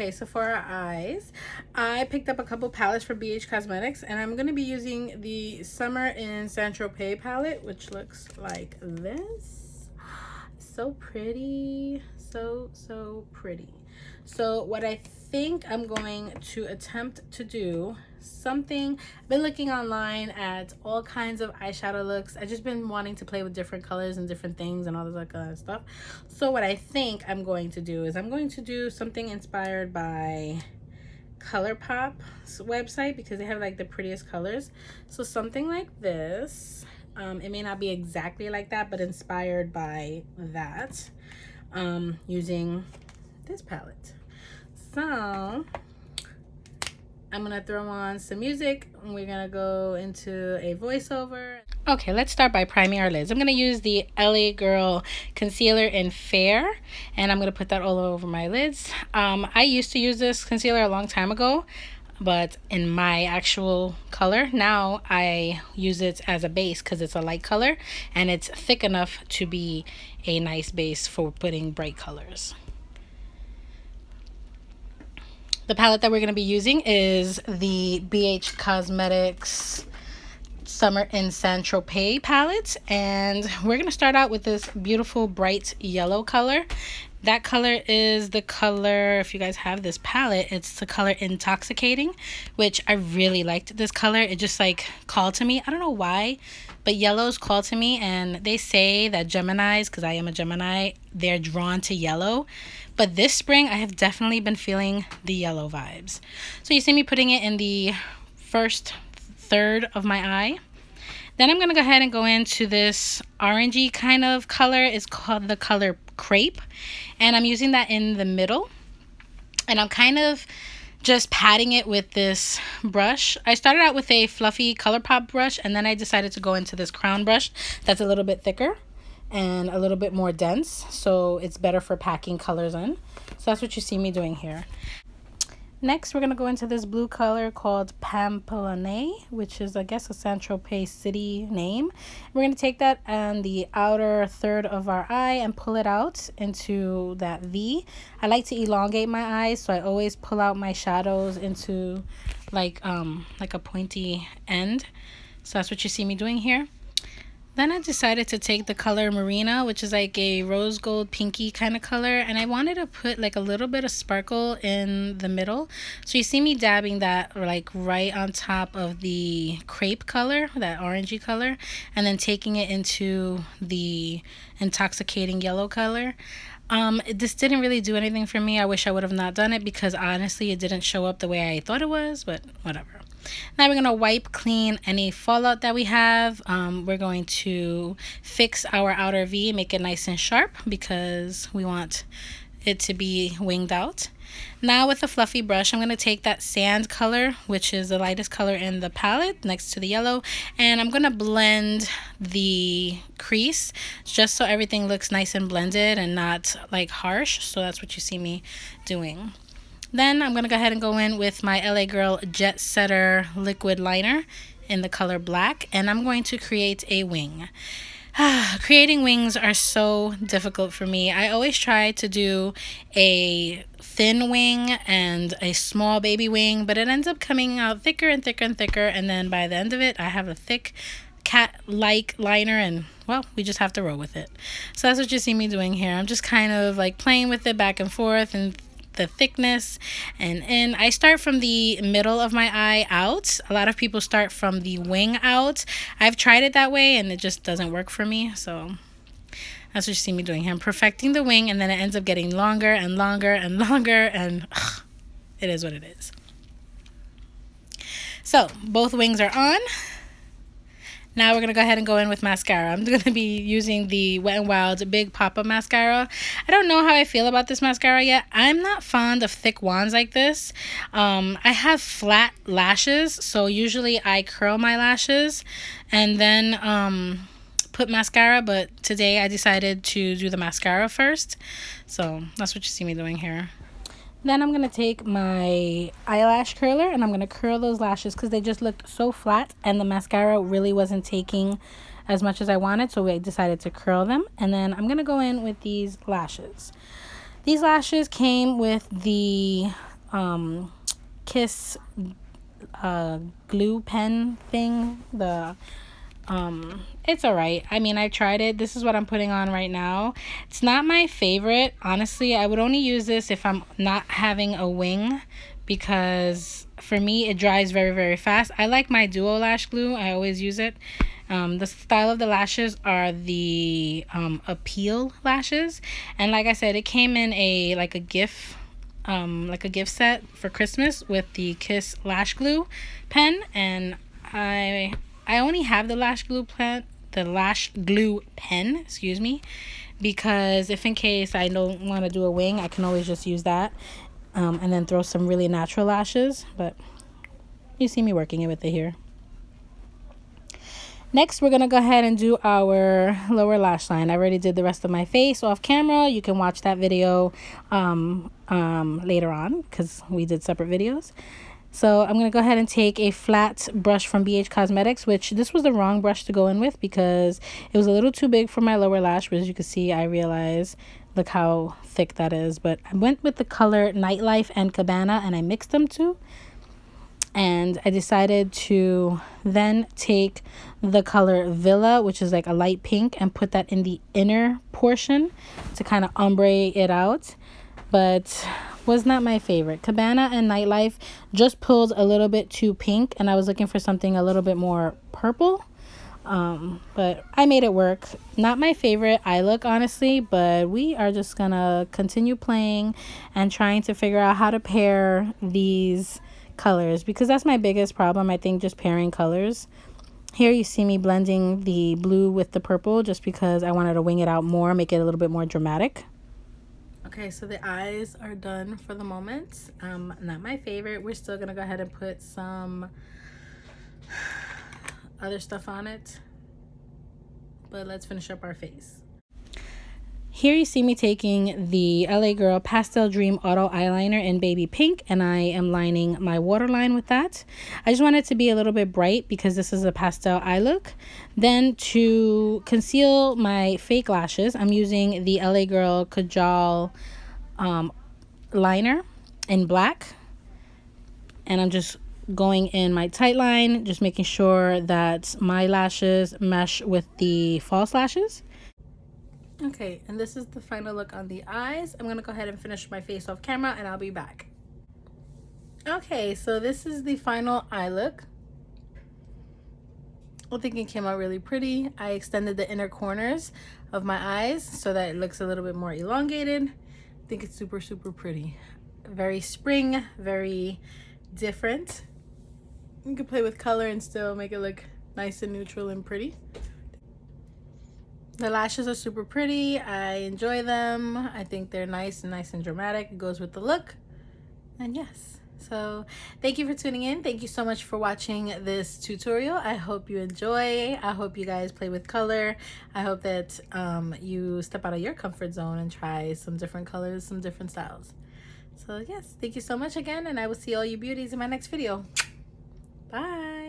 Okay, so for our eyes, I picked up a couple palettes from BH Cosmetics, and I'm going to be using the Summer in Saint-Tropez palette, which looks like this. So pretty. So pretty. So what I think I'm going to attempt to do, something, I've been looking online at all kinds of eyeshadow looks. I've just been wanting to play with different colors and different things and all this like kind of stuff. So what I think I'm going to do is I'm going to do something inspired by ColourPop's website, because they have like the prettiest colors. So something like this. It may not be exactly like that, but inspired by that, using this palette. So I'm gonna throw on some music and we're gonna go into a voiceover. Okay, let's start by priming our lids. I'm gonna use the LA Girl concealer in Fair, and I'm gonna put that all over my lids. I used to use this concealer a long time ago, but in my actual color. Now I use it as a base because it's a light color and it's thick enough to be a nice base for putting bright colors. The palette that we're going to be using is the BH Cosmetics Summer in Saint-Tropez palette, and we're going to start out with this beautiful bright yellow color. That color is the color, if you guys have this palette, it's the color Intoxicating, which I really liked this color. It just like called to me. I don't know why, but yellows called to me, and they say that Geminis, because I am a Gemini, they're drawn to yellow. But this spring, I have definitely been feeling the yellow vibes. So you see me putting it in the first third of my eye. Then I'm going to go ahead and go into this orangey kind of color. It's called the color Crepe. And I'm using that in the middle. And I'm kind of just patting it with this brush. I started out with a fluffy ColourPop brush, and then I decided to go into this crown brush that's a little bit thicker and a little bit more dense, so it's better for packing colors in. So that's what you see me doing here. Next, we're going to go into this blue color called Pampelonne, which is, I guess, a Saint-Tropez city name. We're going to take that on the outer third of our eye and pull it out into that V. I like to elongate my eyes, so I always pull out my shadows into like a pointy end. So that's what you see me doing here. Then I decided to take the color Marina, which is like a rose gold pinky kind of color, and I wanted to put like a little bit of sparkle in the middle. So you see me dabbing that like right on top of the crepe color, that orangey color, and then taking it into the intoxicating yellow color. This didn't really do anything for me. I wish I would have not done it, because honestly it didn't show up the way I thought it was, but whatever. Now we're going to wipe clean any fallout that we have. We're going to fix our outer V, make it nice and sharp, because we want it to be winged out. Now with a fluffy brush, I'm going to take that sand color, which is the lightest color in the palette next to the yellow, and I'm going to blend the crease just so everything looks nice and blended and not like harsh. So that's what you see me doing. Then I'm going to go ahead and go in with my LA Girl Jet Setter liquid liner in the color black, and I'm going to create a wing. Creating wings are so difficult for me. I always try to do a thin wing and a small baby wing, but it ends up coming out thicker and thicker and thicker, and then by the end of it I have a thick cat-like liner, and well, we just have to roll with it. So that's what you see me doing here. I'm just kind of like playing with it back and forth and the thickness, and I start from the middle of my eye out. A lot of people start from the wing out. I've tried it that way and it just doesn't work for me, so that's what you see me doing here. I'm perfecting the wing, and then it ends up getting longer and longer and longer, and it is what it is. So both wings are on. Now we're going to go ahead and go in with mascara. I'm going to be using the Wet n Wild Big Pop-Up Mascara. I don't know how I feel about this mascara yet. I'm not fond of thick wands like this. I have flat lashes, so usually I curl my lashes and then put mascara, but today I decided to do the mascara first. So that's what you see me doing here. Then I'm going to take my eyelash curler and I'm going to curl those lashes because they just looked so flat and the mascara really wasn't taking as much as I wanted, so I decided to curl them. And then I'm going to go in with these lashes. These lashes came with the Kiss glue pen thing. It's all right. I mean, I tried it. This is what I'm putting on right now. It's not my favorite. Honestly, I would only use this if I'm not having a wing, because for me it dries very, very fast. I like my duo lash glue. I always use it. The style of the lashes are the appeal lashes, and like I said, it came in like a gift set for Christmas with the Kiss lash glue pen, and I only have the lash glue pen, excuse me, because if in case I don't want to do a wing, I can always just use that, and then throw some really natural lashes. But you see me working it with it here. Next, we're going to go ahead and do our lower lash line. I already did the rest of my face off camera. You can watch that video later on, because we did separate videos. So I'm going to go ahead and take a flat brush from BH Cosmetics, which this was the wrong brush to go in with because it was a little too big for my lower lash. But as you can see, I realize, look how thick that is. But I went with the color Nightlife and Cabana, and I mixed them too. And I decided to then take the color Villa, which is like a light pink, and put that in the inner portion to kind of ombre it out. But was not my favorite. Cabana and Nightlife just pulled a little bit too pink, and I was looking for something a little bit more purple. But I made it work. Not my favorite eye look, honestly, but we are just gonna continue playing and trying to figure out how to pair these colors, because that's my biggest problem, I think, just pairing colors. Here you see me blending the blue with the purple just because I wanted to wing it out more, make it a little bit more dramatic. Okay, so the eyes are done for the moment. Not my favorite. We're still gonna go ahead and put some other stuff on it, but let's finish up our face. Here you see me taking the LA Girl Pastel Dream Auto Eyeliner in Baby Pink, and I am lining my waterline with that. I just want it to be a little bit bright because this is a pastel eye look. Then to conceal my fake lashes, I'm using the LA Girl Kajal liner in black, and I'm just going in my tight line, just making sure that my lashes mesh with the false lashes. Okay, and this is the final look on the eyes. I'm gonna go ahead and finish my face off camera, and I'll be back. Okay, so this is the final eye look. I think it came out really pretty. I extended the inner corners of my eyes so that it looks a little bit more elongated. I think it's super, super pretty. Very spring, very different. You can play with color and still make it look nice and neutral and pretty. The lashes are super pretty. I enjoy them. I think they're nice and dramatic. It goes with the look. And yes, so thank you for tuning in. Thank you so much for watching this tutorial. I hope you enjoy. I hope you guys play with color. I hope that you step out of your comfort zone and try some different colors, some different styles. So yes, thank you so much again, and I will see all you beauties in my next video. Bye.